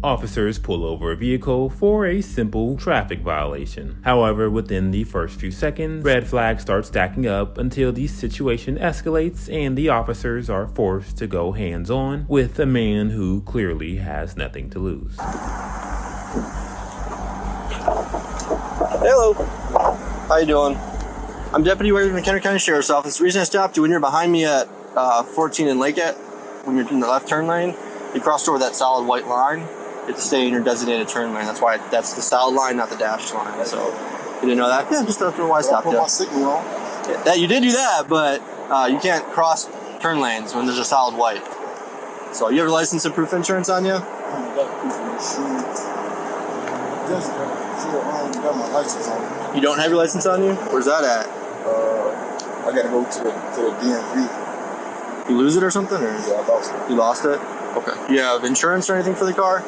Officers pull over a vehicle for a simple traffic violation. However, within the first few seconds, red flags start stacking up until the situation escalates and the officers are forced to go hands-on with a man who clearly has nothing to lose. Hello. How you doing? I'm Deputy Wade from McHenry County Sheriff's Office. The reason I stopped you, when you're behind me at 14 in Lakeette, when you're in the left turn lane, you crossed over that solid white line. You have to stay in your designated turn lane. That's why that's the solid line, not the dashed line. So you didn't know that? Yeah, just that's why I stopped you. Put my signal on. Yeah, that you did do that, but you can't cross turn lanes when there's a solid white. So you have your license and proof insurance on you? I don't got proof of insurance. Just I don't got my license on. You don't have your license on you? Where's that at? I gotta go to the DMV. You lose it or something? Or? Yeah, I lost it. You lost it? Okay. You have insurance or anything for the car?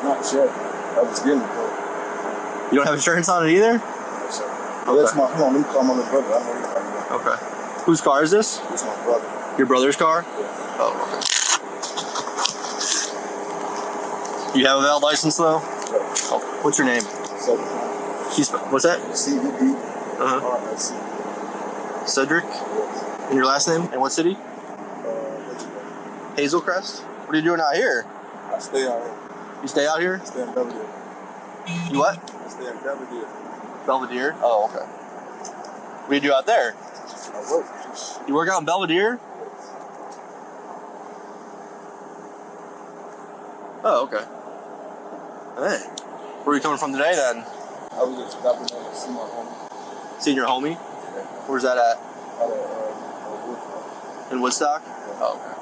Not yet. I was getting it though. You don't have insurance on it either? No, sir. Okay. That's my, hold on, let me call my little brother. I know you're talking about. Okay. Whose car is this? It's my brother. Your brother's car? Yeah. Oh, okay. You have a valid license though? Yeah. Oh, what's your name? What's that? CED. Cedric? Yes. And your last name? And what city? Hazelcrest? What are you doing out here? I stay out here. You stay out here? I stay in Belvedere. You what? I stay in Belvedere. Belvedere? Oh, okay. What do you do out there? I work. You work out in Belvedere? Oh, okay. Hey. Where are you coming from today then? I was just stopping in to see my homie. Seeing your homie? Yeah. Where's that at? Woodstock. In Woodstock? Yeah. Oh, okay.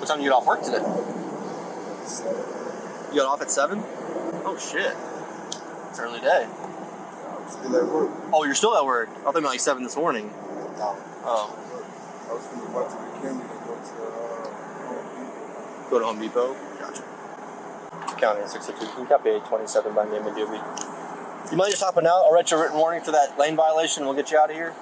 What time do you get off work today? You got off at 7? Oh, shit. It's an early day. I'm still at work. Oh, you're still at work? I thought you meant like 7 this morning. No. Oh. I was finna go to the Kennedy and go to Go to Home Depot? Gotcha. County 602. Can you copy 827 by name and DOB? You mind just hopping out? I'll write you a written warning for that lane violation and we'll get you out of here.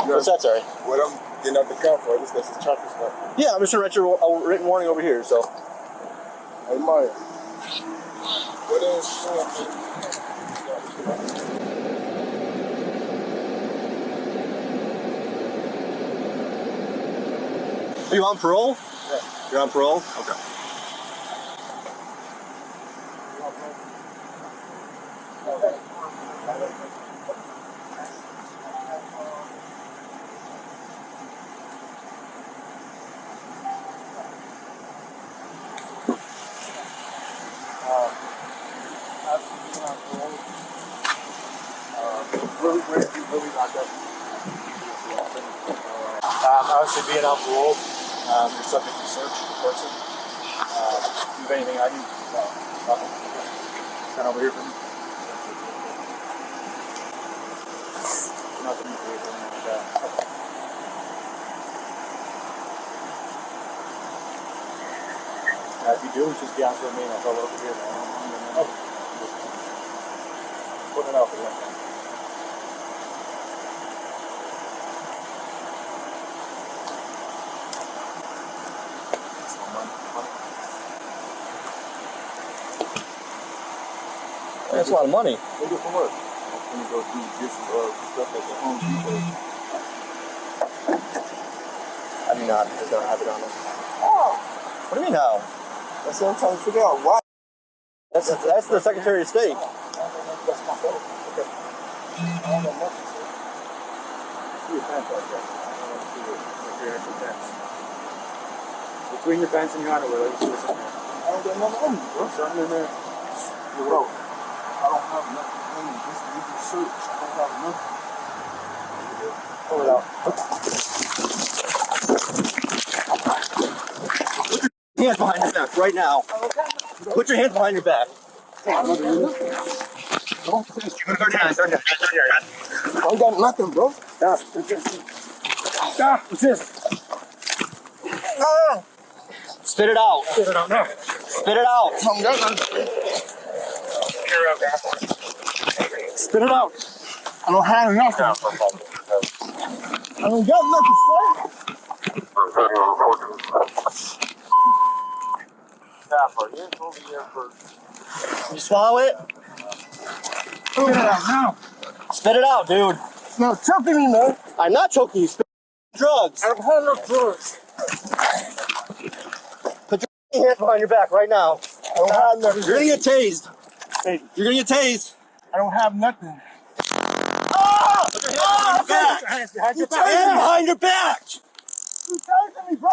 What's that, sorry? what I'm getting out the car for, that's the traffic stop. Yeah, I'm just gonna write you a written warning over here, so. Hey, Mario. What else? Are you on parole? Yeah. You're on parole? Okay. Obviously, being on parole, you're subject to search of the person. Do you have anything I need? No. Nothing. Stand over here for me. Nothing you do or anything like that. If you do, just be honest with me and I'll go over here. Put it out for you. That's a lot of money. What do you do for work? I'm gonna go do this stuff at the Home Depot. I do not. I don't have it on it. What do you mean how? That's what I'm trying to figure out. Why? That's the Secretary of State. That's my fault. Okay. I don't know nothing. See your pants like that. Between your pants and your underwear, let me see what's in there. I don't got nothing on me, bro. Something in there. Bro, I don't have nothing on me. Just leave your search. I don't have nothing. Pull it out. Put your hands behind your back right now. Put your hands behind your back. I ain't got nothing, bro. Stop. Stop. What's this? Spit it out. Spit it out now. Spit it out. Spit it out. I don't have nothing. I don't got nothing, sir. You swallow it? Spit it out now. Spit it out, dude. No, choking me, man. I'm not choking you. Spit drugs. I don't have no drugs. Put your hands behind your back right now. I don't have nothing. You're gonna get tased. Hey, You're gonna get tased. I don't have nothing. Put your hands behind your back. You Hands behind your back. You tasing me, bro.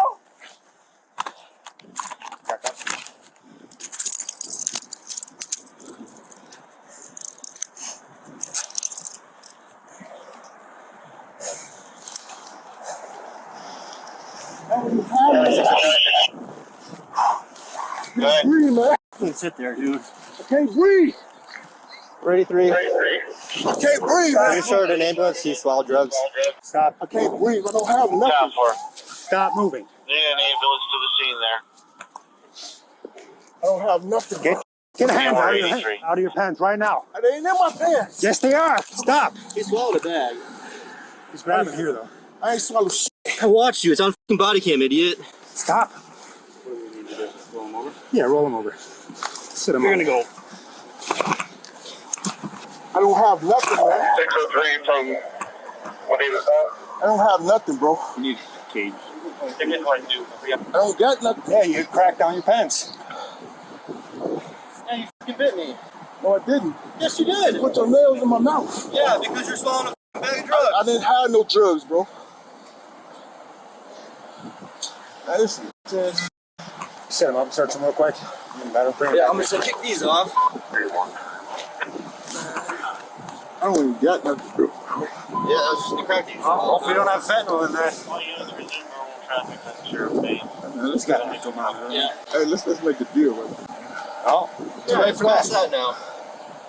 I can't breathe, man. You can sit there, dude. I can't breathe. Ready, three. I can't breathe, Are man. you sure an ambulance? You swallow drugs? Stop. I can't breathe. I don't have nothing. Stop moving. Need an ambulance to the scene there. I don't have nothing. Get the hands out of your, 83. out of your pants right now. They ain't in my pants. Yes, they are. Stop. He swallowed a bag. He's grabbing here, though. I ain't swallowed shit. I watched you. It's on fucking Bodycam, idiot. Stop. What do we need to do? Roll him over? Yeah, roll him over. Sit him You're over. gonna go. I don't have nothing, man. 603 from what is it? I don't have nothing, bro. You need a cage. Ticket 22. I don't got nothing. Yeah, you cracked down your pants. Yeah, you fucking bit me. No, I didn't. Yes, you did. Put your nails in my mouth. Yeah, because you're swallowing a bag of drugs. I didn't have no drugs, bro. Now, listen. Set him up, search him real quick. Yeah, I'm just gonna kick these off. I don't even got nothing, bro. Yeah, that's just the crack these. Hopefully you don't have fentanyl in there. All units resume normal traffic. That's the sheriff's base. Let's go. Yeah. Hey, let's make a deal with it. Oh, Too late for that now.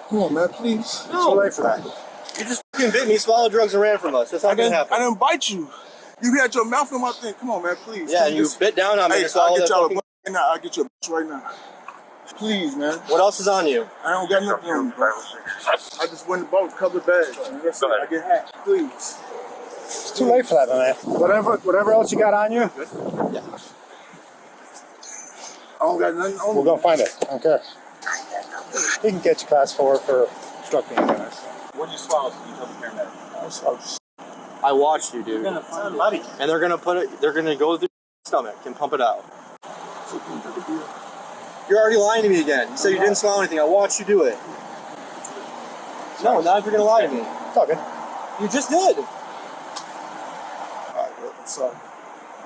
Come on, man, please. too late for that. You just fucking bit me, swallowed drugs, and ran from us. That's not gonna happen. I didn't bite you. You had your mouth in my thing. Come on, man, please. Yeah, Please. you bit down on me Hey, and swallowed that fucking... right now. I'll get your right now. Please, man. What else is on you? I don't got nothing on me, bro. I just went and bought a couple of bags. Man. That's it. I get hacked. Please. It's too late for that, man. Whatever else you got on you, I don't got nothing on we're me. gonna find it. I don't care. You can get you class 4 for obstructing evidence. What did you swallow? Can you tell the paramedic? I watched you, dude. And they're gonna put it. They're gonna go through your stomach and pump it out. You're already lying to me again. You said you didn't swallow anything. I watched you do it. No, now if you're gonna lie to me. It's all good. You just did. Alright, bro. Sorry.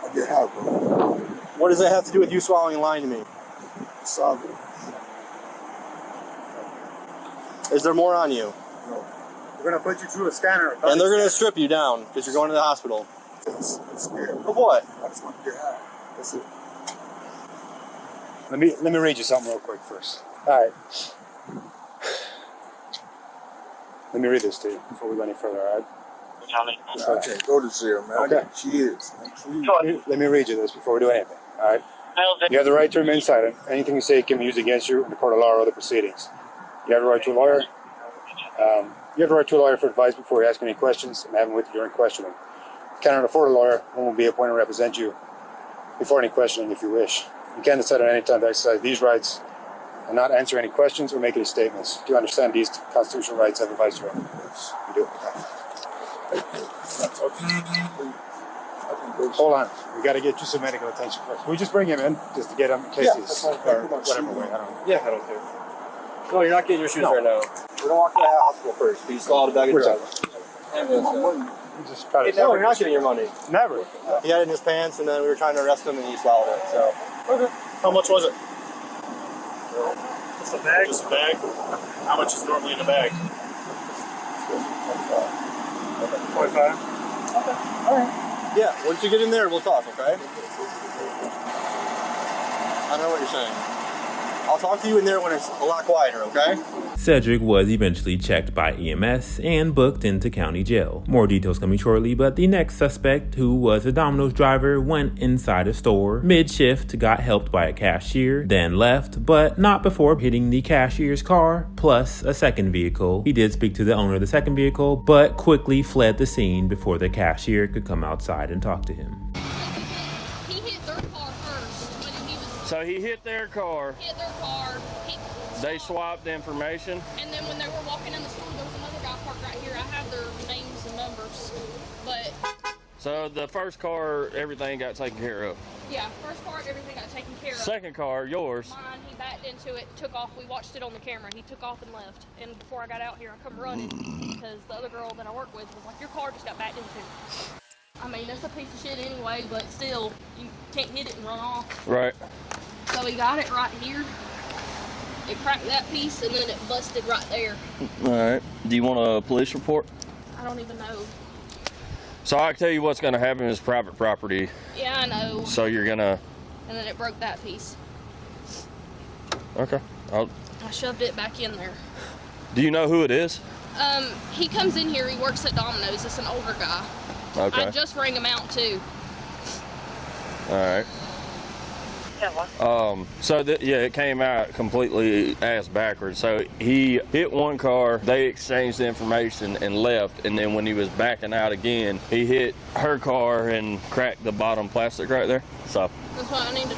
I get hacked, bro. What does that have to do with you swallowing and lying to me? Sorry, bro. Is there more on you? We're gonna put you through a scanner. And they're gonna strip you down because you're going to the hospital. I'm scared. For what? I just want to get hacked. That's it. Let me read you something real quick first. All right. Let me read this to you before we go any further. All right. I can't go to jail, man. Okay. I got kids, man. Please. Let me read you this before we do anything. All right. You have the right to remain silent. Anything you say can be used against you in the court of law or other proceedings. You have the right to a lawyer. You have the right to a lawyer for advice before you ask any questions and have him with you during questioning. If you cannot afford a lawyer, one will be appointed to represent you before any questioning if you wish. You can decide at any time to exercise these rights and not answer any questions or make any statements. Do you understand these constitutional rights I've advised you of? You do. Hold on. We got to get you some medical attention first. We just bring him in just to get him cases or whatever way. I don't know. Yeah, I don't care. No, you're not getting your shoes right now. We're gonna walk to the hospital first. You swallowed a bag of Where's drugs. We just try to No, you're not getting your money. Never. He had it in his pants, and then we were trying to arrest him, and he swallowed it. So. Okay. How much was it? Just a bag? Just a bag? How much is normally in a bag? 25. Yeah, once you get in there, we'll talk, okay? I don't know what you're saying. I'll talk to you in there when it's a lot quieter, okay? Cedric was eventually checked by EMS and booked into county jail. More details coming shortly, but the next suspect, who was a Domino's driver, went inside a store mid-shift, got helped by a cashier, then left, but not before hitting the cashier's car, plus a second vehicle. He did speak to the owner of the second vehicle, but quickly fled the scene before the cashier could come outside and talk to him. He hit their car first when he was... So he hit their car. Hit their car. They swapped information. And then when they were walking in the store, there was another guy parked right here. I have their names and numbers, but... So the first car, everything got taken care of. Yeah, first car, everything got taken care of. Second car, yours. Mine, he backed into it, took off. We watched it on the camera. He took off and left. And before I got out here, I come running because the other girl that I work with was like, your car just got backed into. I mean, that's a piece of shit anyway, but still, you can't hit it and run off. Right. So he got it right here. It cracked that piece and then it busted right there. All right. Do you want a police report? I don't even know. So I can tell you what's going to happen is private property. Yeah, I know. So you're going to... And then it broke that piece. Okay. I shoved it back in there. Do you know who it is? He comes in here, he works at Domino's. It's an older guy. Okay. I just rang him out too. All right. So yeah, it came out completely ass backwards. So he hit one car, they exchanged the information and left, and then when he was backing out again, he hit her car and cracked the bottom plastic right there. So that's what I need to...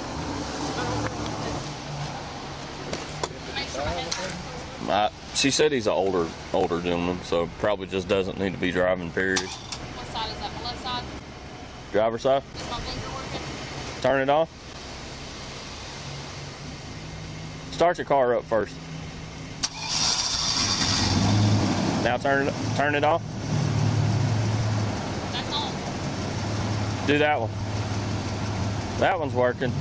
Make sure I have... She said he's an older gentleman, so probably just doesn't need to be driving, period. What side is that? My left side? Driver's side? Is my blinker working? Turn it on. Start your car up first. Now turn it off. That's on. Do that one. That one's working.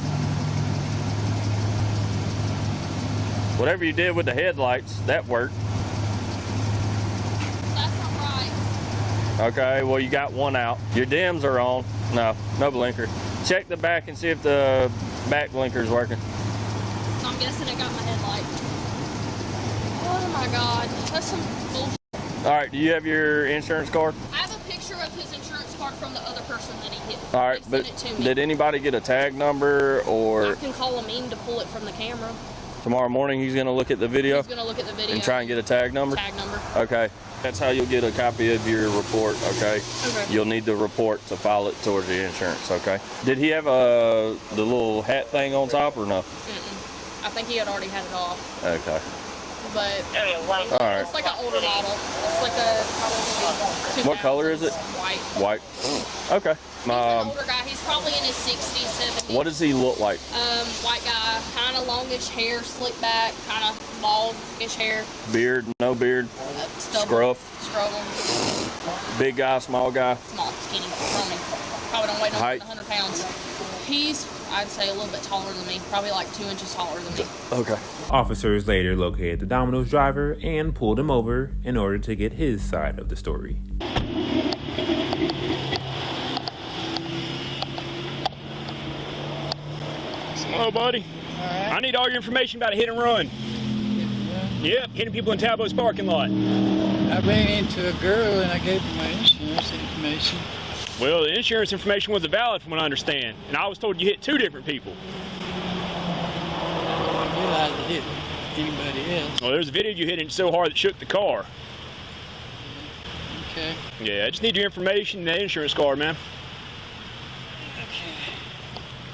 Whatever you did with the headlights, that worked. That's not right. Okay, well you got one out. Your dims are on. No blinker. Check the back and see if the back blinker is working. So I'm guessing it got my headlight. Oh my god, that's some bullshit. All right, do you have your insurance card? I have a picture of his insurance card from the other person that he hit. All right, They but sent it to me. did anybody get a tag number or... I can call him in to pull it from the camera. Tomorrow morning he's going to look at the video? He's going to look at the video. And try and get a tag number? Tag number. Okay. That's how you'll get a copy of your report, okay? Okay. You'll need the report to file it towards the insurance, okay? Did he have the little hat thing on top or no? I think he had already had it off. Okay. But all right. It's like an older model. It's like a probably... What color is it? White. White. Okay. He's an older guy. He's probably in his 60s, 70s. What does he look like? White guy, kind of longish hair, slick back, kind of baldish hair. Beard, no beard. Scruff. Big guy, small guy. Small, skinny, scrawny. Probably don't weigh no more than 100 pounds. He's, I'd say, a little bit taller than me. Probably like 2 inches taller than me. Okay. Officers later located the Domino's driver and pulled him over in order to get his side of the story. Hello, buddy. I need all your information about a hit and run. Yep, hitting people in Tableau's parking lot. I ran into a girl and I gave her my insurance information. Well, the insurance information wasn't valid from what I understand, and I was told you hit 2 different people. I didn't realize I hit anybody else. Well, there's a video you hitting so hard that shook the car. Okay. Yeah, I just need your information and the insurance card, man. Okay.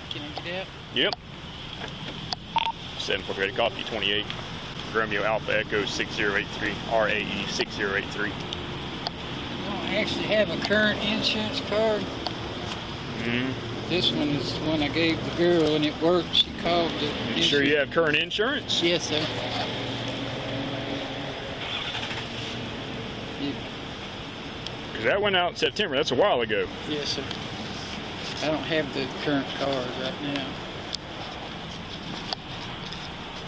Can I get out? Yep. 748 copy 28. Romeo Alpha Echo 6083, RAE 6083. I don't actually have a current insurance card. This one is the one I gave the girl and it worked. She called it. You sure you have current insurance? Yes, sir. Because that went out in September. That's a while ago. Yes, sir. I don't have the current card right now.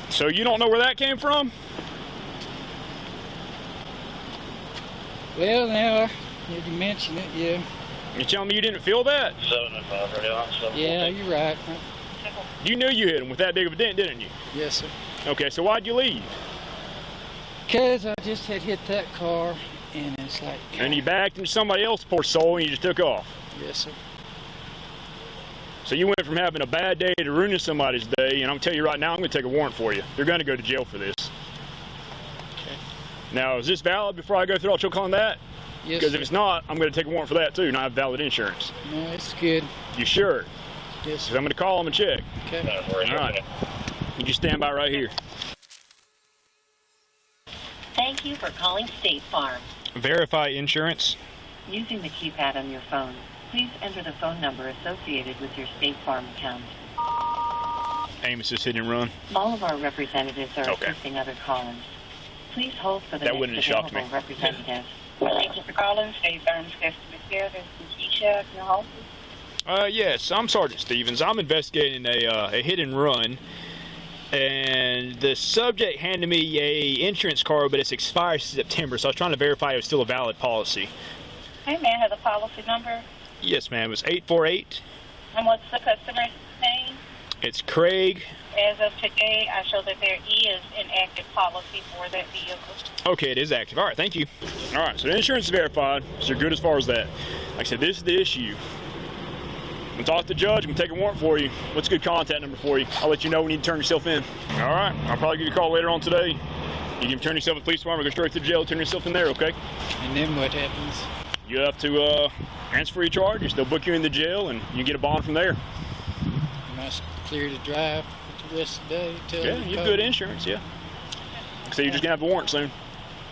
So you don't know where that came from? Well, now, if you mention it, yeah. You telling me you didn't feel that? Yeah, you're right. You knew you hit him with that big of a dent, didn't you? Yes, sir. Okay, so why'd you leave? Because I just had hit that car, and it's like... And you backed into somebody else's poor soul and you just took off. Yes, sir. So you went from having a bad day to ruining somebody's day, and I'm telling you right now, I'm going to take a warrant for you. You're going to go to jail for this. Okay. Now, is this valid before I go through all choke on that? Yes, Because sir. if it's not, I'm going to take a warrant for that too, and I have valid insurance. No, it's good. You sure? Yes, Because sir. I'm going to call them and check. Okay. All right. You just stand by right here. Thank you for calling State Farm. Verify insurance. Using the keypad on your phone, please enter the phone number associated with your State Farm account. Amos is hit and run. All of our representatives are Okay. assisting other callers. Please hold for the That wouldn't next have shocked available me. representative. Thank you for calling State Farm's customer care. This is Keisha. Can I help you? Yes, I'm Sergeant Stevens. I'm investigating a hit and run, and the subject handed me a insurance card, but it's expired September, so I was trying to verify it was still a valid policy. Hey, may I have the policy number? Yes, ma'am. It's 848. And what's the customer's name? It's Craig. As of today, I show that there is an active policy for that vehicle. Okay, it is active. All right, thank you. All right, so the insurance is verified, so you're good as far as that. Like I said, this is the issue. I'm going to talk to the judge. I'm going to take a warrant for you. What's a good contact number for you? I'll let you know when you need to turn yourself in. All right, I'll probably give you a call later on today. You can turn yourself to the police department, go straight to the jail, turn yourself in there, okay? And then what happens? You have to answer for your charges. They'll book you in the jail, and you get a bond from there. Am I clear to drive for the rest of the day? Till Yeah, you have good insurance, yeah. So you're just going to have a warrant soon.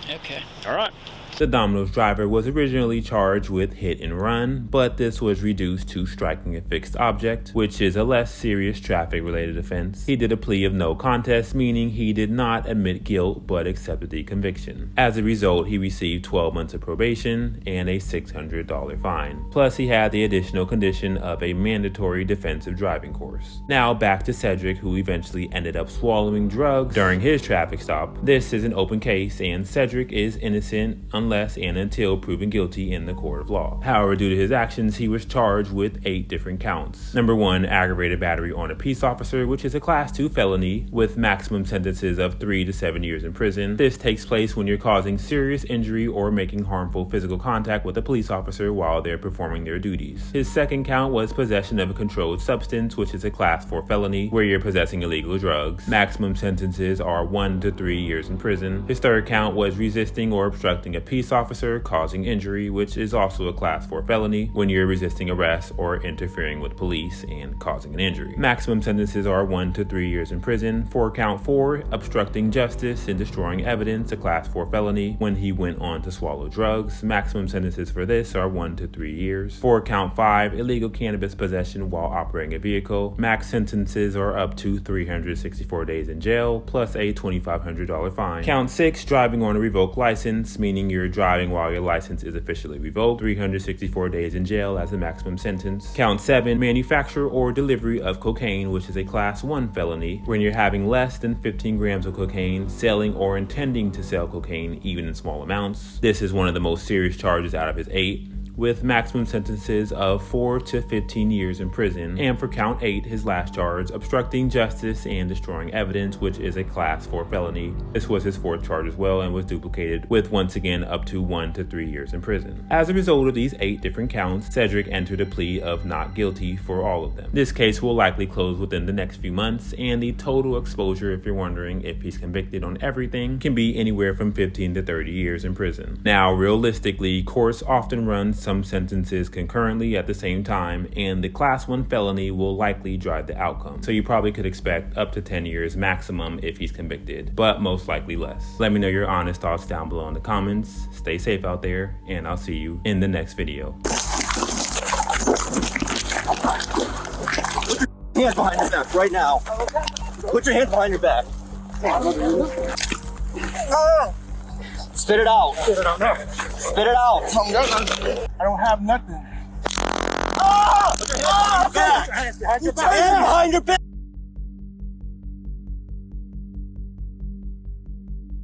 Okay. All right. The Domino's driver was originally charged with hit and run, but this was reduced to striking a fixed object, which is a less serious traffic-related offense. He did a plea of no contest, meaning he did not admit guilt but accepted the conviction. As a result, he received 12 months of probation and a $600 fine. Plus, he had the additional condition of a mandatory defensive driving course. Now back to Cedric, who eventually ended up swallowing drugs during his traffic stop. This is an open case, and Cedric is innocent unless and until proven guilty in the court of law. However, due to his actions, he was charged with 8 different counts. Number 1, aggravated battery on a peace officer, which is a class 2 felony with maximum sentences of 3 to 7 years in prison. This takes place when you're causing serious injury or making harmful physical contact with a police officer while they're performing their duties. His second count was possession of a controlled substance, which is a class 4 felony where you're possessing illegal drugs. Maximum sentences are 1 to 3 years in prison. His third count was resisting or obstructing a peace officer causing injury, which is also a class 4 felony when you're resisting arrest or interfering with police and causing an injury. Maximum sentences are 1 to 3 years in prison. For count 4, obstructing justice and destroying evidence, a class 4 felony when he went on to swallow drugs. Maximum sentences for this are 1 to 3 years. For count 5, illegal cannabis possession while operating a vehicle, max sentences are up to 364 days in jail plus a $2,500 fine. Count 6, driving on a revoked license, meaning you're driving while your license is officially revoked, 364 days in jail as a maximum sentence. Count 7, manufacture or delivery of cocaine, which is a class 1 felony when you're having less than 15 grams of cocaine, selling or intending to sell cocaine even in small amounts. This is one of the most serious charges out of his 8, with maximum sentences of 4 to 15 years in prison. And for count 8, his last charge, obstructing justice and destroying evidence, which is a class 4 felony. This was his 4th charge as well and was duplicated with once again up to 1 to 3 years in prison. As a result of these 8 different counts, Cedric entered a plea of not guilty for all of them. This case will likely close within the next few months, and the total exposure, if you're wondering if he's convicted on everything, can be anywhere from 15 to 30 years in prison. Now, realistically, courts often run some sentences concurrently at the same time, and the class 1 felony will likely drive the outcome. So you probably could expect up to 10 years maximum if he's convicted, but most likely less. Let me know your honest thoughts down below in the comments. Stay safe out there, and I'll see you in the next video. Put your hands behind your back right now. Put your hands behind your back. Spit it out. Spit it out now. Spit it out. I don't have nothing. Put your hands behind your back. Hands behind your Put your hands behind your back.